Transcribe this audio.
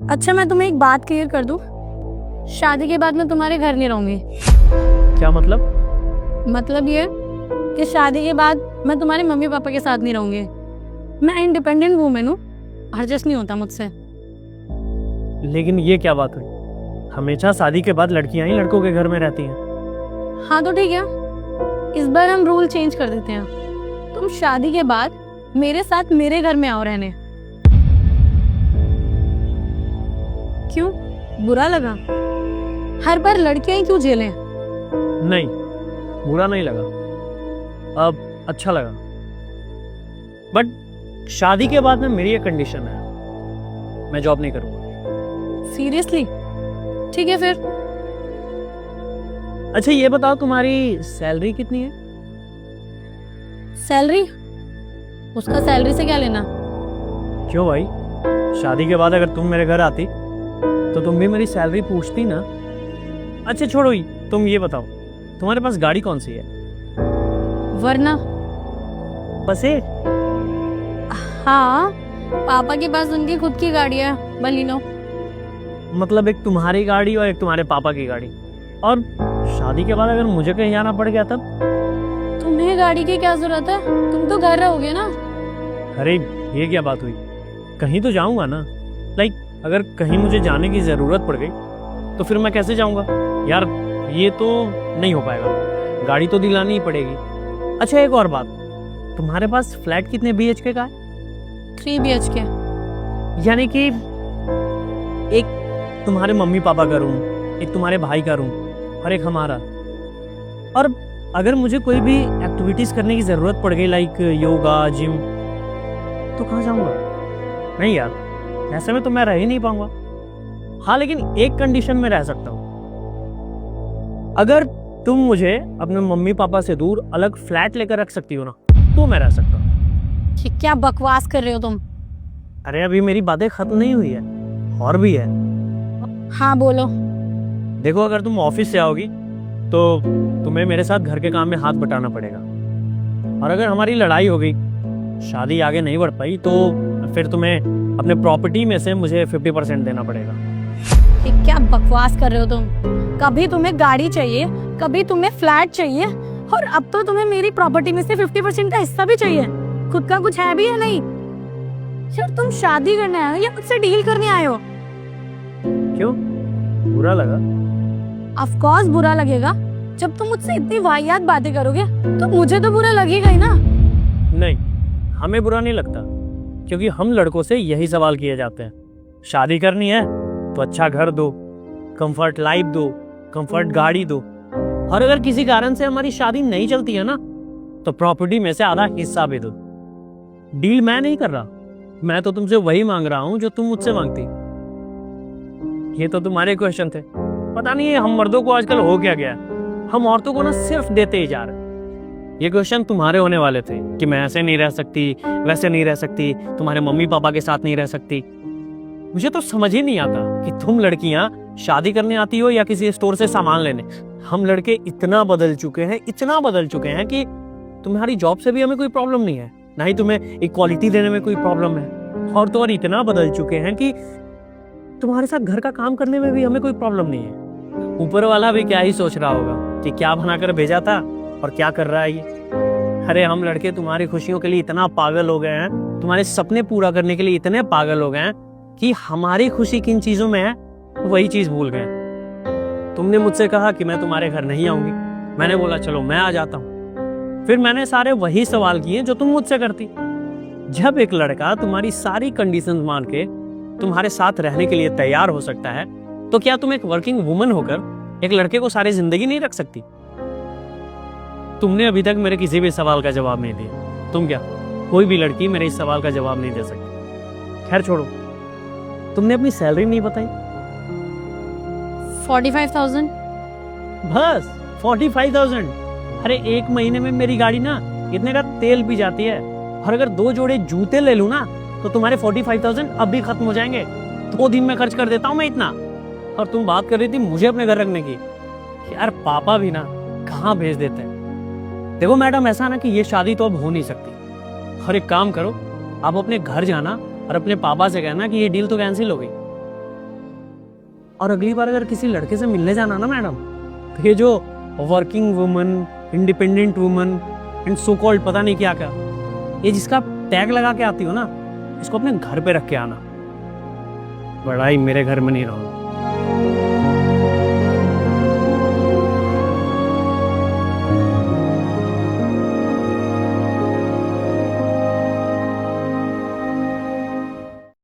अच्छा मैं तुम्हें एक बात क्लियर कर दूं, शादी के बाद मैं तुम्हारे घर नहीं रहूंगी। क्या मतलब? ये कि शादी के बाद मैं तुम्हारे मम्मी पापा के साथ नहीं रहूंगी। मैं इंडिपेंडेंट वूमेन हूँ, एडजस्ट नहीं होता मुझसे। लेकिन ये क्या बात हुई? हमेशा शादी के बाद लड़कियां ही लड़कों के घर में रहती हैं। हाँ तो ठीक है, इस बार हम रूल चेंज कर देते हैं। तुम शादी के बाद मेरे साथ मेरे घर में आओ रहने। क्यों, बुरा लगा? हर बार लड़कियां ही क्यों झेलें? नहीं, बुरा नहीं लगा, अब अच्छा लगा। बट शादी के बाद में मेरी एक कंडीशन है, मैं जॉब नहीं करूंगा। सीरियसली? ठीक है फिर। अच्छा ये बताओ, तुम्हारी सैलरी कितनी है? सैलरी? उसका सैलरी से क्या लेना? क्यों भाई, शादी के बाद अगर तुम मेरे घर आती तो तुम भी मेरी सैलरी पूछती ना। अच्छा छोड़ो ही, तुम ये बताओ तुम्हारे पास गाड़ी कौन सी है? वरना? बस एक? हाँ, पापा के पास उनकी खुद की गाड़ी है, बलिनो। मतलब एक तुम्हारी गाड़ी और एक तुम्हारे पापा की गाड़ी। और शादी के बाद अगर मुझे कहीं जाना पड़ गया तब? तुम्हें गाड़ी की क्या जरूरत है, तुम तो घर रहोगे ना। अरे ये क्या बात हुई, कहीं तो जाऊंगा ना। लाइक अगर कहीं मुझे जाने की जरूरत पड़ गई तो फिर मैं कैसे जाऊंगा यार? ये तो नहीं हो पाएगा, गाड़ी तो दिलानी ही पड़ेगी। अच्छा एक और बात, तुम्हारे पास फ्लैट कितने BHK का है? 3 BHK। यानी कि एक तुम्हारे मम्मी पापा का रूम, एक तुम्हारे भाई का रूम और एक हमारा। और अगर मुझे कोई भी एक्टिविटीज करने की जरूरत पड़ गई, लाइक योगा, जिम, तो कहाँ जाऊंगा? नहीं यार, ऐसे में तो मैं रह ही नहीं पाऊंगा। हाँ लेकिन एक कंडीशन में रह सकता हूँ, अगर तुम मुझे अपने मम्मी पापा से दूर अलग फ्लैट लेकर रख सकती हो ना, तो मैं रह सकता हूँ। ये क्या बकवास कर रहे हो तुम? अरे अभी मेरी बातें खत्म नहीं हुई है, और भी है। हाँ बोलो। देखो अगर तुम ऑफिस से आओगी तो तुम्हें मेरे साथ घर के काम में हाथ बटाना पड़ेगा। और अगर हमारी लड़ाई हो गई, शादी आगे नहीं बढ़ पाई, तो फिर तुम्हें अपने प्रॉपर्टी में से मुझे 50% देना पड़ेगा। ये क्या बकवास कर रहे हो तुम? कभी तुम्हें गाड़ी चाहिए, कभी तुम्हें फ्लैट चाहिए, और अब तो तुम्हें मेरी प्रॉपर्टी में से 50% का हिस्सा भी चाहिए। खुद का कुछ है भी या नहीं? यार तुम शादी करने आए हो या मुझसे डील करने आए हो? क्यों, बुरा लगा? ऑफ कोर्स बुरा लगेगा। जब तुम मुझसे इतनी वाहियात बातें करोगे तो मुझे तो बुरा लगेगा ही ना। नहीं, हमें बुरा नहीं लगता, क्योंकि हम लड़कों से यही सवाल किए जाते हैं। शादी करनी है तो अच्छा घर दो, कंफर्ट लाइफ दो, कंफर्ट गाड़ी दो, और अगर किसी कारण से हमारी शादी नहीं चलती है ना, तो प्रॉपर्टी में से आधा हिस्सा भी दो। डील मैं नहीं कर रहा, मैं तो तुमसे वही मांग रहा हूं जो तुम मुझसे मांगती। ये तो तुम्हारे क्वेश्चन थे। पता नहीं हम मर्दों को आजकल हो क्या गया, हम औरतों को ना सिर्फ देते ही जा रहे। ये क्वेश्चन तुम्हारे होने वाले थे कि मैं ऐसे नहीं रह सकती, वैसे नहीं रह सकती, तुम्हारे मम्मी पापा के साथ नहीं रह सकती। मुझे तो समझ ही नहीं आता कि तुम लड़कियां शादी करने आती हो या किसी स्टोर से सामान लेने। हम लड़के इतना बदल चुके हैं, इतना बदल चुके हैं कि तुम्हारी जॉब से भी हमें कोई प्रॉब्लम नहीं है, ना ही तुम्हें इक्वालिटी देने में कोई प्रॉब्लम है। और तो और इतना बदल चुके हैं कि तुम्हारे साथ घर का काम करने में भी हमें कोई प्रॉब्लम नहीं है। ऊपर वाला भी क्या ही सोच रहा होगा कि क्या बनाकर भेजा था और क्या कर रहा है ये। अरे हम लड़के तुम्हारी खुशियों के लिए इतना पागल हो गए हैं, तुम्हारे सपने पूरा करने के लिए इतने पागल हो गए हैं कि हमारी खुशी किन चीजों में है वही चीज भूल गए। तुमने मुझसे कहा कि मैं तुम्हारे घर नहीं आऊंगी, मैंने बोला चलो मैं आ जाता हूँ। फिर मैंने सारे वही सवाल किए जो तुम मुझसे करती। जब एक लड़का तुम्हारी सारी कंडीशंस मान के तुम्हारे साथ रहने के लिए तैयार हो सकता है, तो क्या तुम एक वर्किंग वुमन होकर एक लड़के को सारी जिंदगी नहीं रख सकती? तुमने अभी तक मेरे किसी भी सवाल का जवाब नहीं दिया। तुम क्या, कोई भी लड़की मेरे इस सवाल का जवाब नहीं दे सकती। खैर छोड़ो, तुमने अपनी सैलरी नहीं बताई। 45,000। बस 45,000? अरे एक महीने में मेरी गाड़ी ना इतने का तेल पी जाती है, और अगर 2 जोड़े जूते ले लूं ना तो तुम्हारे 45,000 अब भी खत्म हो जाएंगे। 2 दिन में खर्च कर देता हूं मैं इतना। और तुम बात कर रही थी मुझे अपने घर रखने की। यार पापा भी ना कहाँ भेज देते हैं। देखो मैडम, ऐसा ना कि ये शादी तो अब हो नहीं सकती। और एक काम करो, आप अपने घर जाना और अपने पापा से कहना कि ये डील तो कैंसिल हो गई। और अगली बार अगर किसी लड़के से मिलने जाना ना मैडम, तो ये जो working woman, independent woman and so called पता नहीं क्या क्या, ये जिसका टैग लगा के आती हो ना, इसको अपने घर पे रख के आना। बड़ा ही मेरे घर में नहीं रहो।